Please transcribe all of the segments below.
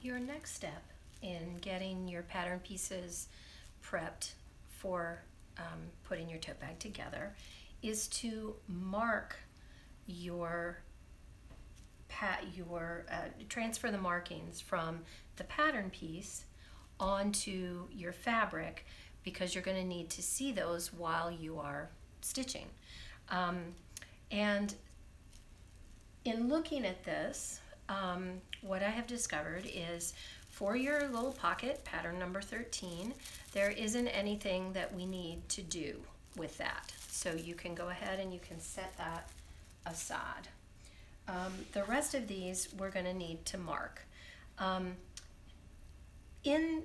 Your next step in getting your pattern pieces prepped for putting your tote bag together is to mark your transfer the markings from the pattern piece onto your fabric, because you're going to need to see those while you are stitching. And in looking at this, what I have discovered is for your little pocket, pattern number 13, there isn't anything that we need to do with that. So you can go ahead and you can set that aside. The rest of these we're going to need to mark. In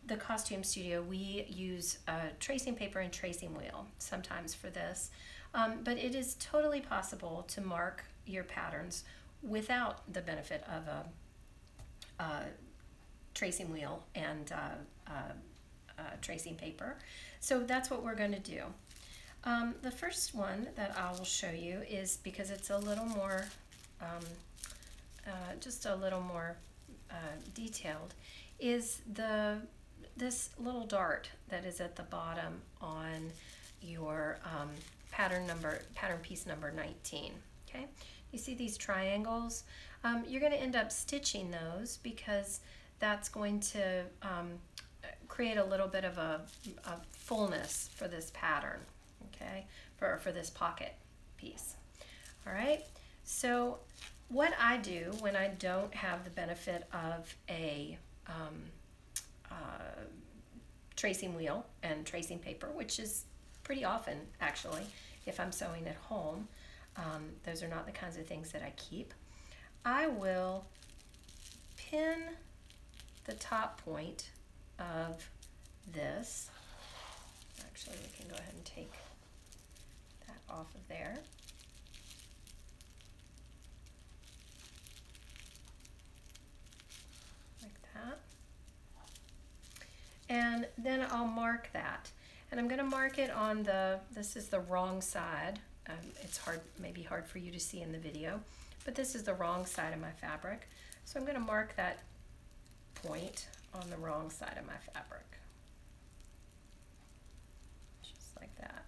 the costume studio, we use tracing paper and tracing wheel sometimes for this, but it is totally possible to mark your patterns without the benefit of a tracing wheel and tracing paper. So that's what we're going to do. The first one that I will show you is, because it's a little more, just a little more detailed, is this little dart that is at the bottom on your pattern piece number 19. Okay, you see these triangles? You're going to end up stitching those because that's going to create a little bit of a fullness for this pattern, okay, for this pocket piece. All right, so what I do when I don't have the benefit of a tracing wheel and tracing paper, which is pretty often actually if I'm sewing at home, those are not the kinds of things that I keep, I will pin the top point of this. Actually, we can go ahead and take that off of there. Like that. And then I'll mark that. And I'm going to mark it on this is the wrong side. It's maybe hard for you to see in the video, but this is the wrong side of my fabric. So I'm going to mark that point on the wrong side of my fabric. Just like that.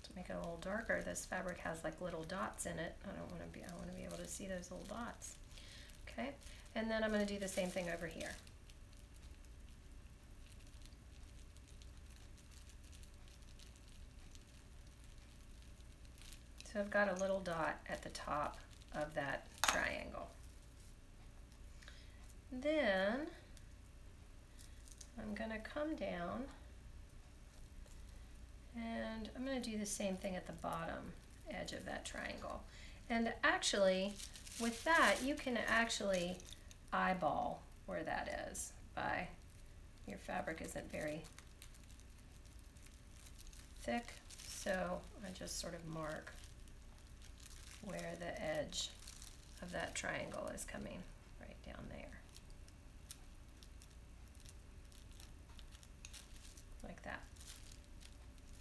To make it a little darker, this fabric has like little dots in it. I want to be able to see those little dots. Okay, and then I'm going to do the same thing over here. So I've got a little dot at the top of that triangle. Then I'm going to come down and I'm going to do the same thing at the bottom edge of that triangle. And actually, with that, you can actually eyeball where that is by, your fabric isn't very thick, so I just sort of mark where the edge of that triangle is coming, right down there. Like that.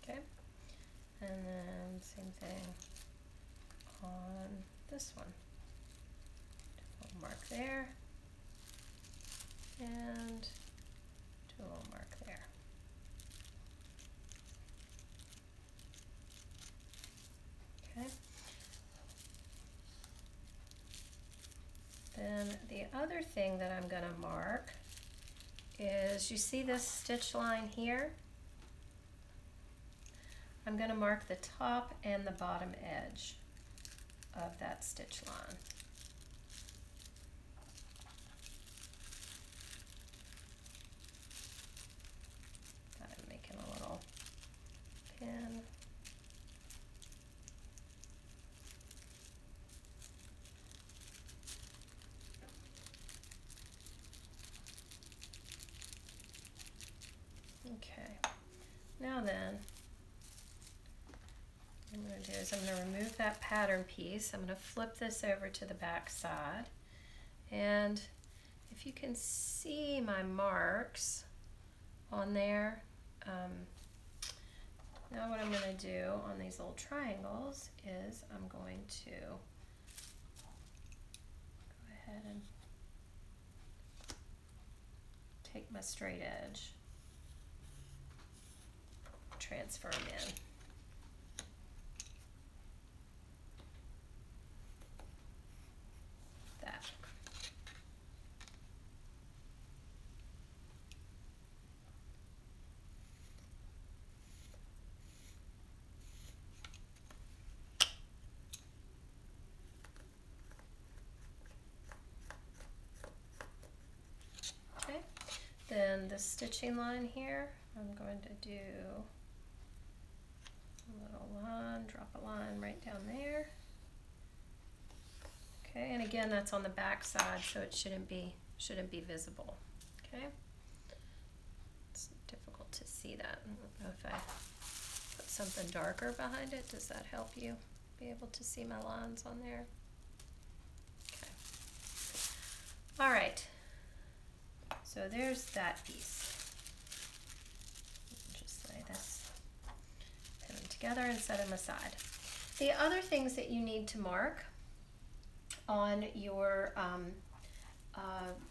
Okay? And then same thing on this one. I'll mark there and do a little mark there. Okay. Then the other thing that I'm going to mark is, you see this stitch line here? I'm going to mark the top and the bottom edge of that stitch line. I'm making a little pin. Okay, now then, what I'm going to do is I'm going to remove that pattern piece. I'm going to flip this over to the back side, and if you can see my marks on there, now what I'm going to do on these little triangles is I'm going to go and take my straight edge, transfer them in. That. Okay, then the stitching line here, I'm going to do a little line, drop a line right down there. Okay, and again, that's on the back side, so it shouldn't be visible. Okay, it's difficult to see that. I don't know if I put something darker behind it. Does that help you be able to see my lines on there? Okay. All right. So there's that piece. Just lay this, pin them together and set them aside. The other things that you need to mark on your,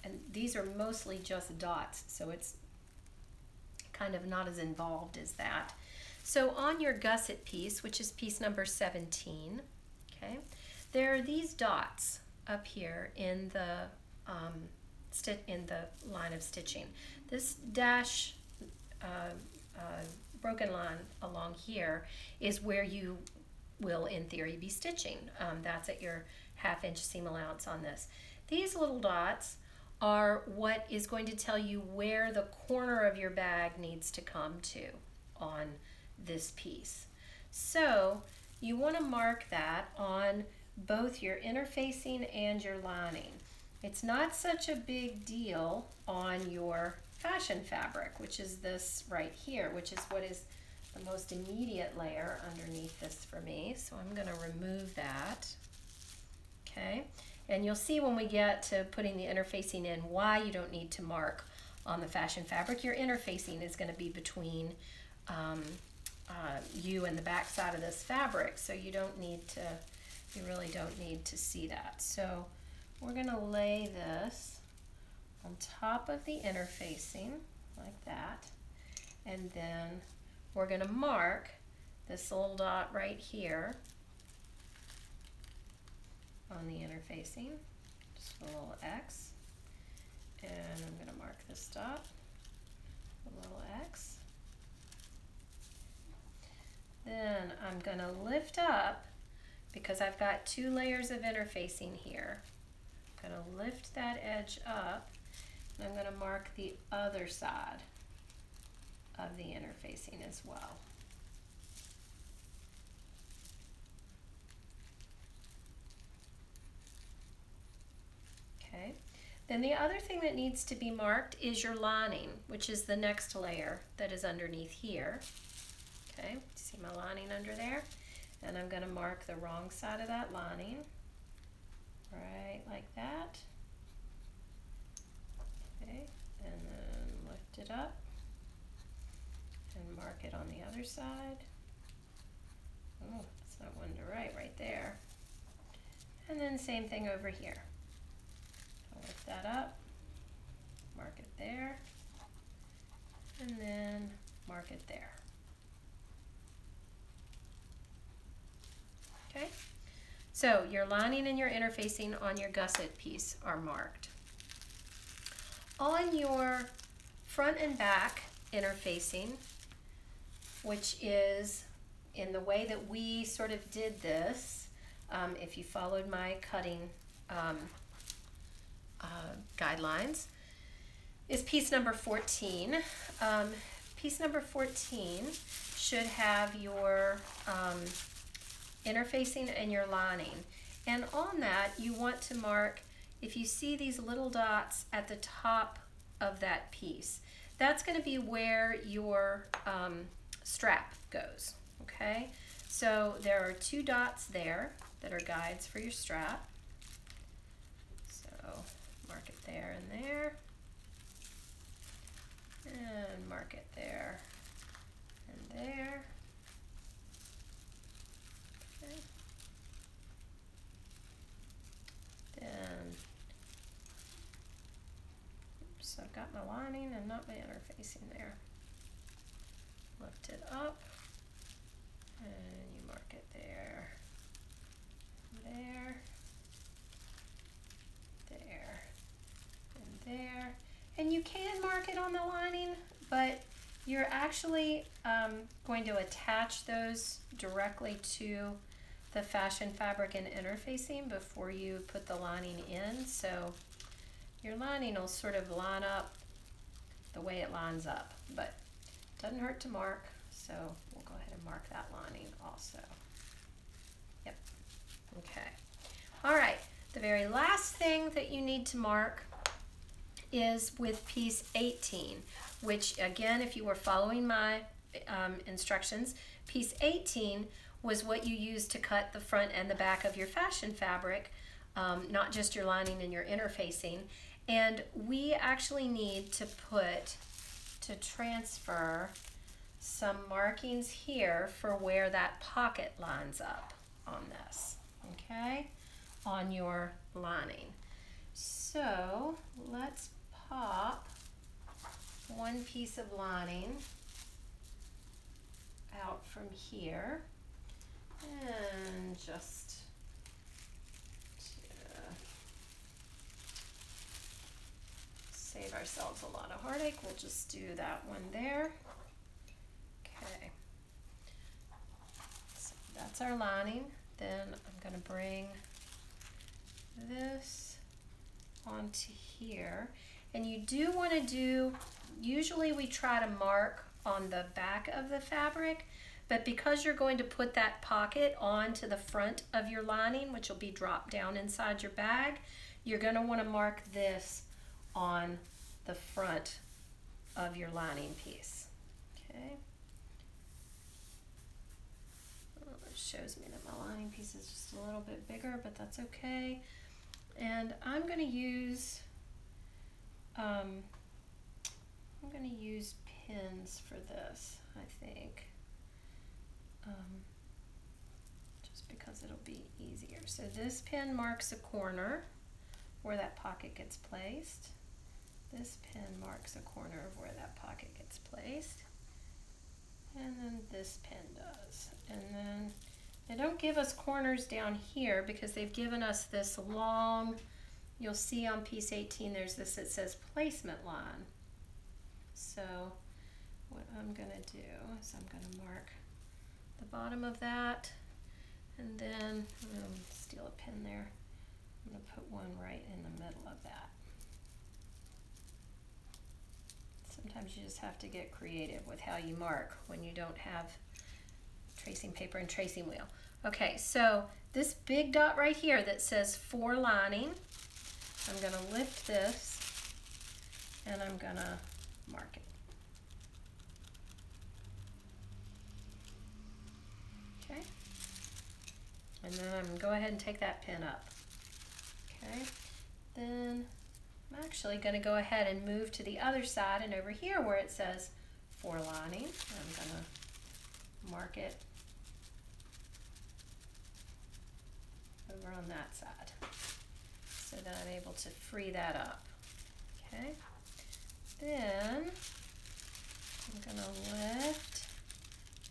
and these are mostly just dots, so it's kind of not as involved as that. So on your gusset piece, which is piece number 17, okay, there are these dots up here in the line of stitching. This dash broken line along here is where you will in theory be stitching. That's at your 1/2 inch seam allowance on this. These little dots are what is going to tell you where the corner of your bag needs to come to on this piece. So you want to mark that on both your interfacing and your lining. It's not such a big deal on your fashion fabric, which is this right here, which is what is the most immediate layer underneath this for me. So I'm going to remove that. Okay, and you'll see when we get to putting the interfacing in why you don't need to mark on the fashion fabric. Your interfacing is going to be between you and the back side of this fabric, so you really don't need to see that. So we're going to lay this on top of the interfacing like that, and then we're going to mark this little dot right here on the interfacing, just a little X, and I'm going to mark this dot, a little X. Then I'm going to lift up, because I've got 2 layers of interfacing here. I'm going to lift that edge up, and I'm going to mark the other side of the interfacing as well. Okay. Then the other thing that needs to be marked is your lining, which is the next layer that is underneath here. Okay, see my lining under there? And I'm going to mark the wrong side of that lining, right like that. Okay, and then lift it up and mark it on the other side. Oh, that's not one to write right there. And then same thing over here. I'll lift that up, mark it there, and then mark it there. Okay, so your lining and your interfacing on your gusset piece are marked. On your front and back interfacing, which is in the way that we sort of did this, if you followed my cutting guidelines, is piece number 14. Piece number 14 should have your interfacing and your lining. And on that, you want to mark, if you see these little dots at the top of that piece, that's going to be where your strap goes. Okay, so there are 2 dots there that are guides for your strap. So mark it there and there, and mark it there and there. Okay. Then got my lining and not my interfacing there. Lift it up, and you mark it there, there, there, and there. And you can mark it on the lining, but you're actually going to attach those directly to the fashion fabric and interfacing before you put the lining in. So your lining will sort of line up the way it lines up, but it doesn't hurt to mark. So we'll go ahead and mark that lining also. Yep. Okay. All right. The very last thing that you need to mark is with piece 18, which again, if you were following my instructions, piece 18 was what you used to cut the front and the back of your fashion fabric, not just your lining and your interfacing. And we actually need to transfer some markings here for where that pocket lines up on this, okay, on your lining. So let's pop one piece of lining out from here and just save ourselves a lot of heartache, we'll just do that one there. Okay, so that's our lining. Then I'm going to bring this onto here, and you do want to do, usually we try to mark on the back of the fabric, but because you're going to put that pocket onto the front of your lining, which will be dropped down inside your bag, you're going to want to mark this on the front of your lining piece. Okay. Well, it shows me that my lining piece is just a little bit bigger, but that's okay. And I'm going to use pins for this, I think, just because it'll be easier. So this pin marks a corner where that pocket gets placed. This pin marks a corner of where that pocket gets placed. And then this pin does. And then they don't give us corners down here because they've given us this long, you'll see on piece 18 there's this, it says placement line. So what I'm going to do is I'm going to mark the bottom of that, and then steal a pin there. I'm going to put one right in the middle of that. Sometimes you just have to get creative with how you mark when you don't have tracing paper and tracing wheel. Okay, so this big dot right here that says for lining, I'm going to lift this and I'm going to mark it. Okay, and then I'm going to go ahead and take that pin up. Okay, then I'm actually going to go ahead and move to the other side, and over here where it says for lining, I'm going to mark it over on that side so that I'm able to free that up. Okay, then I'm going to lift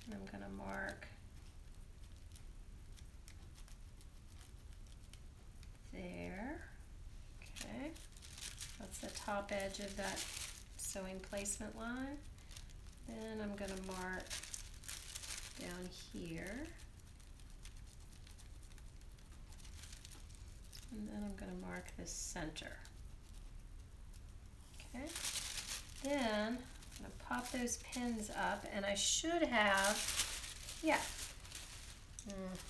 and I'm going to mark there. Okay, that's the top edge of that sewing placement line. Then I'm going to mark down here. And then I'm going to mark the center. Okay, then I'm going to pop those pins up, and I should have, yeah.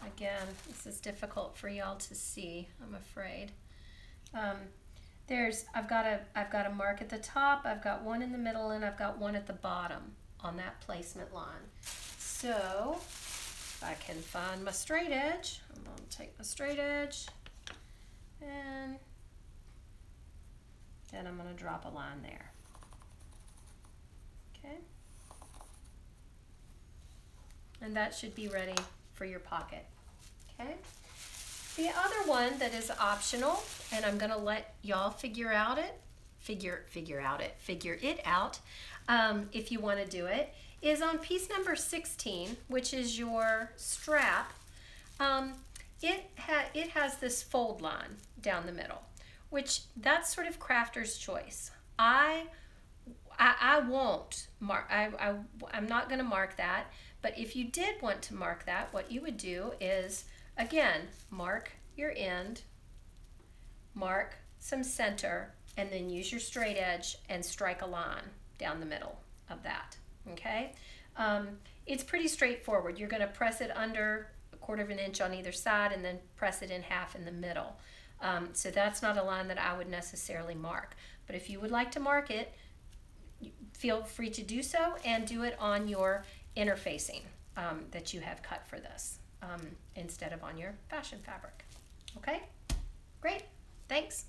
Again, this is difficult for y'all to see, I'm afraid. I've got a mark at the top, I've got one in the middle, and I've got one at the bottom on that placement line. So if I can find my straight edge, I'm going to take my straight edge, and then I'm going to drop a line there. Okay, and that should be ready for your pocket. Okay, the other one that is optional, and I'm going to let y'all figure figure it out, if you want to do it, is on piece number 16, which is your strap. It has this fold line down the middle, which that's sort of crafter's choice. I won't mark. I'm not going to mark that. But if you did want to mark that, what you would do is, again, mark your end, mark some center, and then use your straight edge and strike a line down the middle of that. Okay? It's pretty straightforward. You're going to press it under 1/4 of an inch on either side and then press it in half in the middle. So that's not a line that I would necessarily mark. But if you would like to mark it, feel free to do so, and do it on your interfacing that you have cut for this instead of on your fashion fabric. Okay? Great. Thanks.